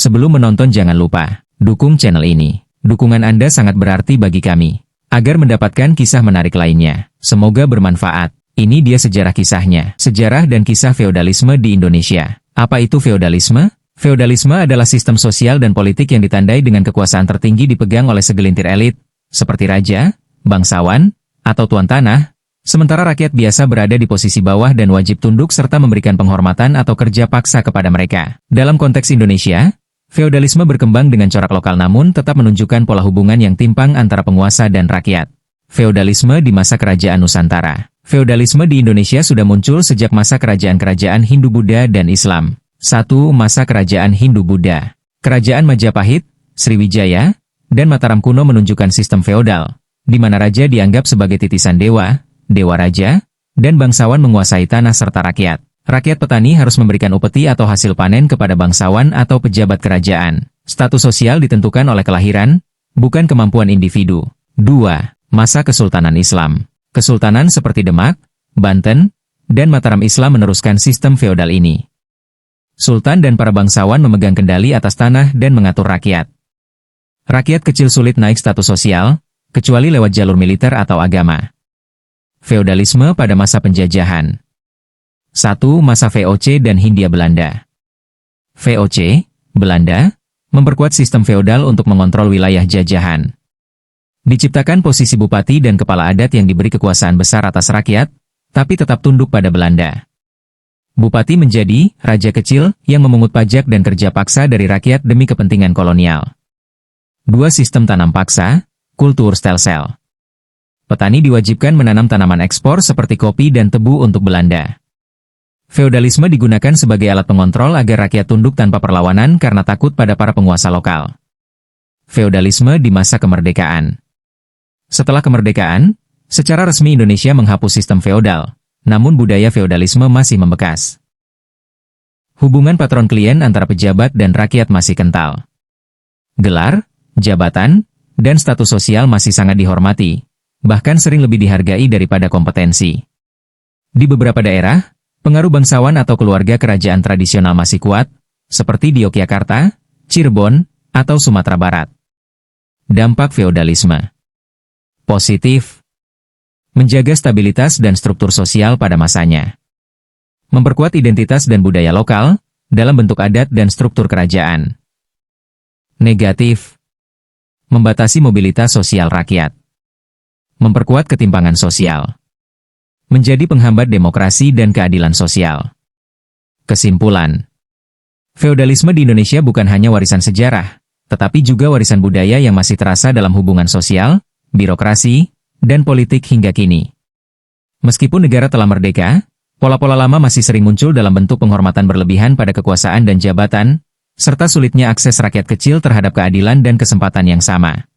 Sebelum menonton jangan lupa, dukung channel ini. Dukungan Anda sangat berarti bagi kami. Agar mendapatkan kisah menarik lainnya. Semoga bermanfaat. Ini dia sejarah kisahnya. Sejarah dan kisah feodalisme di Indonesia. Apa itu feodalisme? Feodalisme adalah sistem sosial dan politik yang ditandai dengan kekuasaan tertinggi dipegang oleh segelintir elit, seperti raja, bangsawan, atau tuan tanah, sementara rakyat biasa berada di posisi bawah dan wajib tunduk serta memberikan penghormatan atau kerja paksa kepada mereka. Dalam konteks Indonesia, feodalisme berkembang dengan corak lokal namun tetap menunjukkan pola hubungan yang timpang antara penguasa dan rakyat. Feodalisme di masa Kerajaan Nusantara. Feodalisme di Indonesia sudah muncul sejak masa kerajaan-kerajaan Hindu-Buddha dan Islam. 1. Masa Kerajaan Hindu-Buddha. Kerajaan Majapahit, Sriwijaya, dan Mataram kuno menunjukkan sistem feodal, di mana raja dianggap sebagai titisan dewa, dewa raja, dan bangsawan menguasai tanah serta rakyat. Rakyat petani harus memberikan upeti atau hasil panen kepada bangsawan atau pejabat kerajaan. Status sosial ditentukan oleh kelahiran, bukan kemampuan individu. 2. Masa Kesultanan Islam. Kesultanan seperti Demak, Banten, dan Mataram Islam meneruskan sistem feodal ini. Sultan dan para bangsawan memegang kendali atas tanah dan mengatur rakyat. Rakyat kecil sulit naik status sosial, kecuali lewat jalur militer atau agama. Feodalisme pada masa penjajahan. 1. Masa VOC dan Hindia Belanda. VOC, Belanda, memperkuat sistem feodal untuk mengontrol wilayah jajahan. Diciptakan posisi bupati dan kepala adat yang diberi kekuasaan besar atas rakyat, tapi tetap tunduk pada Belanda. Bupati menjadi raja kecil yang memungut pajak dan kerja paksa dari rakyat demi kepentingan kolonial. 2. Sistem tanam paksa, kultur stelsel. Petani diwajibkan menanam tanaman ekspor seperti kopi dan tebu untuk Belanda. Feodalisme digunakan sebagai alat pengontrol agar rakyat tunduk tanpa perlawanan karena takut pada para penguasa lokal. Feodalisme di masa kemerdekaan. Setelah kemerdekaan, secara resmi Indonesia menghapus sistem feodal. Namun budaya feodalisme masih membekas. Hubungan patron-klien antara pejabat dan rakyat masih kental. Gelar, jabatan, dan status sosial masih sangat dihormati, bahkan sering lebih dihargai daripada kompetensi. Di beberapa daerah, pengaruh bangsawan atau keluarga kerajaan tradisional masih kuat, seperti di Yogyakarta, Cirebon, atau Sumatera Barat. Dampak feodalisme. Positif. Menjaga stabilitas dan struktur sosial pada masanya. Memperkuat identitas dan budaya lokal, dalam bentuk adat dan struktur kerajaan. Negatif. Membatasi mobilitas sosial rakyat. Memperkuat ketimpangan sosial. Menjadi penghambat demokrasi dan keadilan sosial. Kesimpulan. Feodalisme di Indonesia bukan hanya warisan sejarah, tetapi juga warisan budaya yang masih terasa dalam hubungan sosial, birokrasi, dan politik hingga kini. Meskipun negara telah merdeka, pola-pola lama masih sering muncul dalam bentuk penghormatan berlebihan pada kekuasaan dan jabatan, serta sulitnya akses rakyat kecil terhadap keadilan dan kesempatan yang sama.